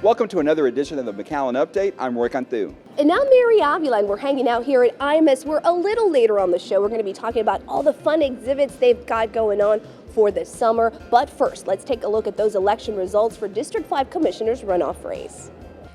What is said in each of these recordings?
Welcome to another edition of the McAllen Update. I'm Roy Cantu. And I'm Mary Avila, and we're hanging out here at IMAS. We're a little later on the show. We're going to be talking about all the fun exhibits they've got going on for this summer. But first, let's take a look at those election results for District 5 Commissioner's runoff race,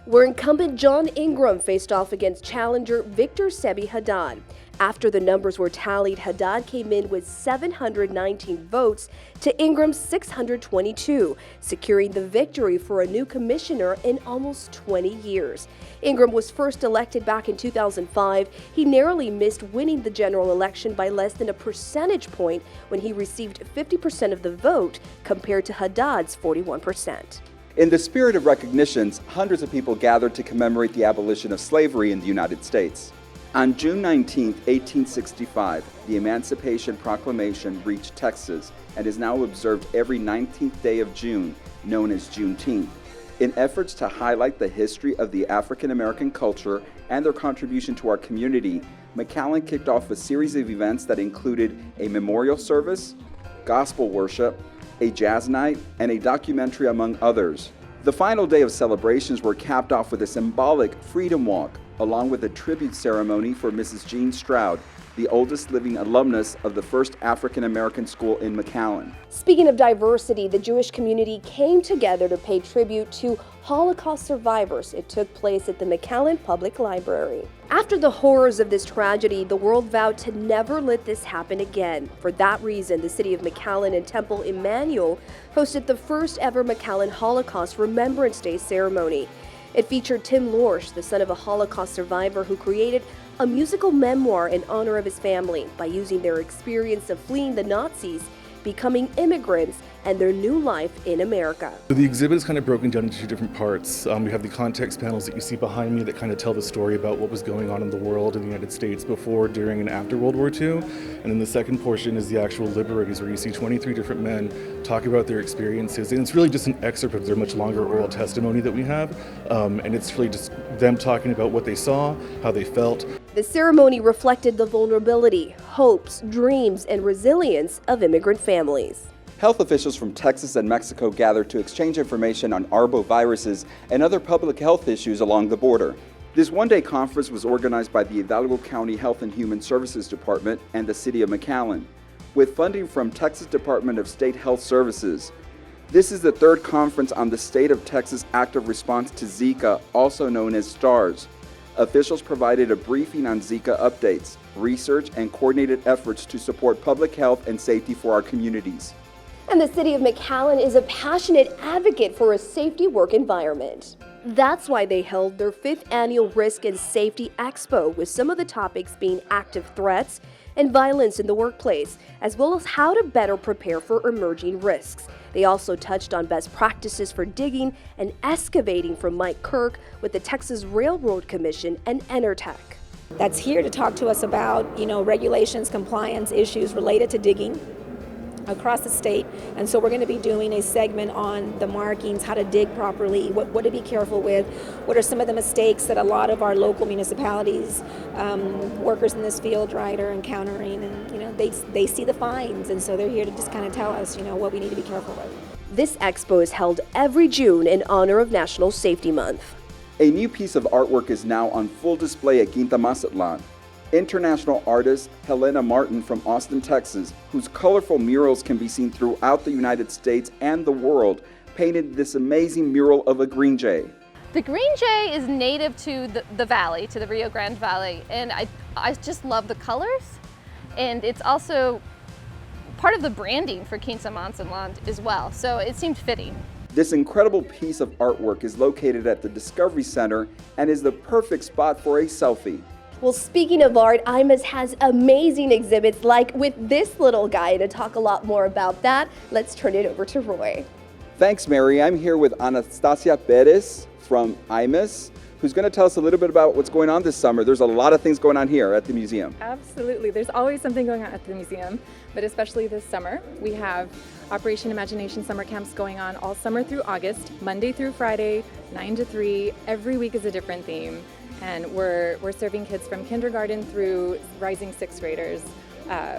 where incumbent John Ingram faced off against challenger Victor Sebi Haddad. After the numbers were tallied, Haddad came in with 719 votes to Ingram's 622, securing the victory for a new commissioner in almost 20 years. Ingram was first elected back in 2005. He narrowly missed winning the general election by less than a percentage point when he received 50% of the vote compared to Haddad's 41%. In the spirit of recognitions, hundreds of people gathered to commemorate the abolition of slavery in the United States. On June 19, 1865, the Emancipation Proclamation reached Texas and is now observed every 19th day of June, known as Juneteenth. In efforts to highlight the history of the African American culture and their contribution to our community, McAllen kicked off a series of events that included a memorial service, gospel worship, a jazz night, and a documentary, among others. The final day of celebrations were capped off with a symbolic Freedom Walk, along with a tribute ceremony for Mrs. Jean Stroud, the oldest living alumnus of the first African American school in McAllen. Speaking of diversity, the Jewish community came together to pay tribute to Holocaust survivors. It took place at the McAllen Public Library. After the horrors of this tragedy, the world vowed to never let this happen again. For that reason, the City of McAllen and Temple Emmanuel hosted the first ever McAllen Holocaust Remembrance Day ceremony. It featured Tim Lorsch, the son of a Holocaust survivor who created a musical memoir in honor of his family by using their experience of fleeing the Nazis, becoming immigrants, and their new life in America. So the exhibit is kind of broken down into two different parts. We have the context panels that you see behind me that kind of tell the story about what was going on in the world in the United States before, during, and after World War II. And then the second portion is the actual liberties, where you see 23 different men talk about their experiences. And it's really just an excerpt of their much longer oral testimony that we have. And it's really just them talking about what they saw, how they felt. The ceremony reflected the vulnerability, hopes, dreams, and resilience of immigrant families. Health officials from Texas and Mexico gathered to exchange information on arboviruses and other public health issues along the border. This one-day conference was organized by the Hidalgo County Health and Human Services Department and the City of McAllen, with funding from Texas Department of State Health Services. This is the third conference on the State of Texas Active Response to Zika, also known as STARS. Officials provided a briefing on Zika updates, research, and coordinated efforts to support public health and safety for our communities. And the City of McAllen is a passionate advocate for a safety work environment. That's why they held their 5th annual Risk and Safety Expo, with some of the topics being active threats and violence in the workplace, as well as how to better prepare for emerging risks. They also touched on best practices for digging and excavating from Mike Kirk with the Texas Railroad Commission and Enertech. That's here to talk to us about, regulations, compliance issues related to digging across the state. And so we're going to be doing a segment on the markings, how to dig properly, what to be careful with, what are some of the mistakes that a lot of our local municipalities, workers in this field, are encountering. And they see the fines, and so they're here to just kind of tell us what we need to be careful with. This expo is held every June in honor of National Safety Month. A new piece of artwork is now on full display at Quinta Mazatlan. International artist Helena Martin from Austin, Texas, whose colorful murals can be seen throughout the United States and the world, painted this amazing mural of a green jay. The green jay is native to the valley, to the Rio Grande Valley, and I just love the colors, and it's also part of the branding for Quinta Mazatlan as well, so it seemed fitting. This incredible piece of artwork is located at the Discovery Center and is the perfect spot for a selfie. Well, speaking of art, IMAS has amazing exhibits like with this little guy. To talk a lot more about that, let's turn it over to Roy. Thanks, Mary. I'm here with Anastasia Perez from IMAS, who's going to tell us a little bit about what's going on this summer. There's a lot of things going on here at the museum. Absolutely. There's always something going on at the museum, but especially this summer. We have Operation Imagination summer camps going on all summer through August, Monday through Friday, 9 to 3. Every week is a different theme. And we're serving kids from kindergarten through rising 6th graders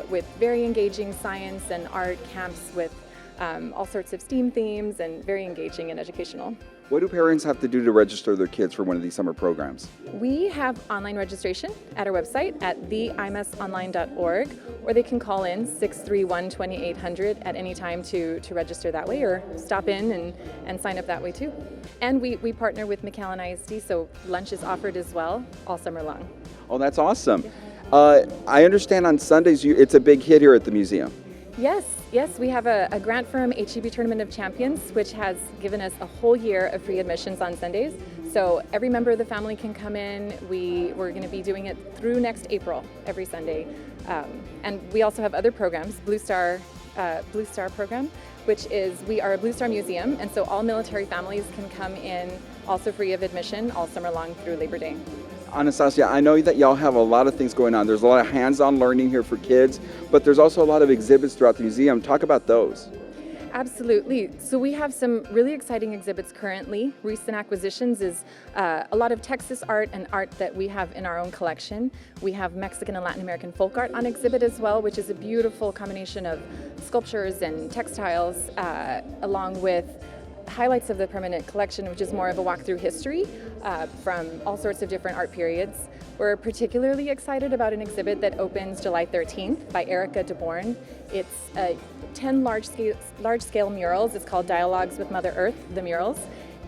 with very engaging science and art camps with all sorts of STEAM themes and very engaging and educational. What do parents have to do to register their kids for one of these summer programs? We have online registration at our website at theimasonline.org, or they can call in 631-2800 at any time to register that way, or stop in and sign up that way too. And we partner with McAllen ISD, so lunch is offered as well all summer long. Oh, that's awesome. I understand on Sundays it's a big hit here at the museum. Yes, we have a grant from HEB Tournament of Champions, which has given us a whole year of free admissions on Sundays. So every member of the family can come in. We're going to be doing it through next April, every Sunday. And we also have other programs, Blue Star program, which is, we are a Blue Star museum, and so all military families can come in, also free of admission, all summer long through Labor Day. Anastasia, I know that y'all have a lot of things going on. There's a lot of hands-on learning here for kids, but there's also a lot of exhibits throughout the museum. Talk about those. Absolutely. So we have some really exciting exhibits currently. Recent acquisitions is a lot of Texas art and art that we have in our own collection. We have Mexican and Latin American folk art on exhibit as well, which is a beautiful combination of sculptures and textiles, along with highlights of the permanent collection, which is more of a walk through history from all sorts of different art periods. We're particularly excited about an exhibit that opens July 13th by Erica DeBorn. It's 10 large-scale murals. It's called Dialogues with Mother Earth, the murals,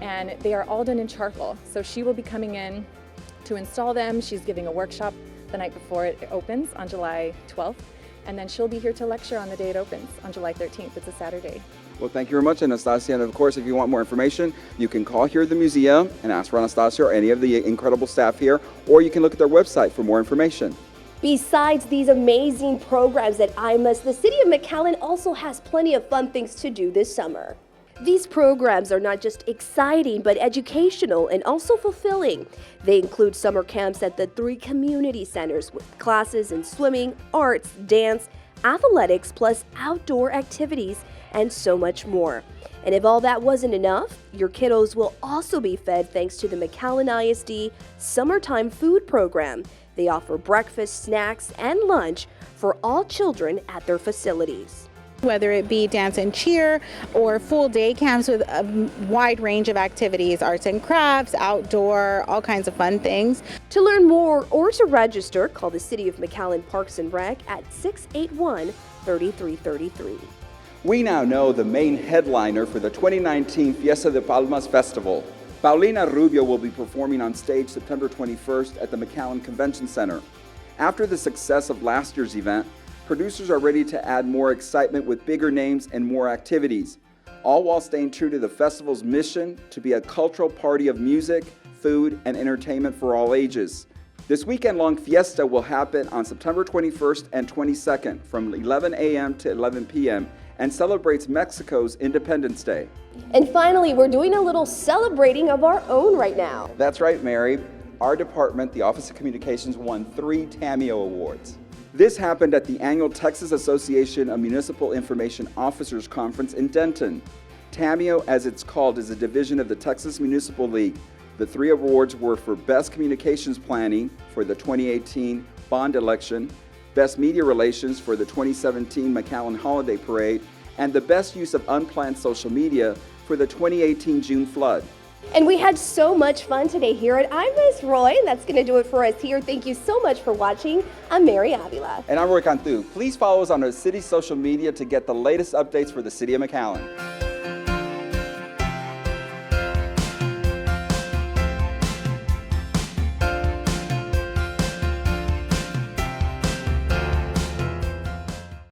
and they are all done in charcoal. So she will be coming in to install them. She's giving a workshop the night before it opens on July 12th, and then she'll be here to lecture on the day it opens on July 13th. It's a Saturday. Well, thank you very much, Anastasia. And of course, if you want more information, you can call here at the museum and ask for Anastasia or any of the incredible staff here, or you can look at their website for more information. Besides these amazing programs at IMAS, the City of McAllen also has plenty of fun things to do this summer. These programs are not just exciting, but educational and also fulfilling. They include summer camps at the 3 community centers with classes in swimming, arts, dance, athletics, plus outdoor activities, and so much more. And if all that wasn't enough, your kiddos will also be fed thanks to the McAllen ISD Summertime Food Program. They offer breakfast, snacks, and lunch for all children at their facilities. Whether it be dance and cheer or full day camps with a wide range of activities, arts and crafts, outdoor, all kinds of fun things. To learn more or to register, call the City of McAllen Parks and Rec at 681-3333. We now know the main headliner for the 2019 Fiesta de Palmas Festival. Paulina Rubio will be performing on stage September 21st at the McAllen Convention Center. After the success of last year's event, producers are ready to add more excitement with bigger names and more activities, all while staying true to the festival's mission to be a cultural party of music, food, and entertainment for all ages. This weekend-long fiesta will happen on September 21st and 22nd from 11 a.m. to 11 p.m. and celebrates Mexico's Independence Day. And finally, we're doing a little celebrating of our own right now. That's right, Mary. Our department, the Office of Communications, won 3 Tamio Awards. This happened at the annual Texas Association of Municipal Information Officers Conference in Denton. Tamio, as it's called, is a division of the Texas Municipal League. The 3 awards were for Best Communications Planning for the 2018 bond election, Best Media Relations for the 2017 McAllen Holiday Parade, and the Best Use of Unplanned Social Media for the 2018 June flood. And we had so much fun today here at IMAS, Roy, and that's going to do it for us here. Thank you so much for watching. I'm Mary Avila. And I'm Roy Cantu. Please follow us on our city social media to get the latest updates for the City of McAllen.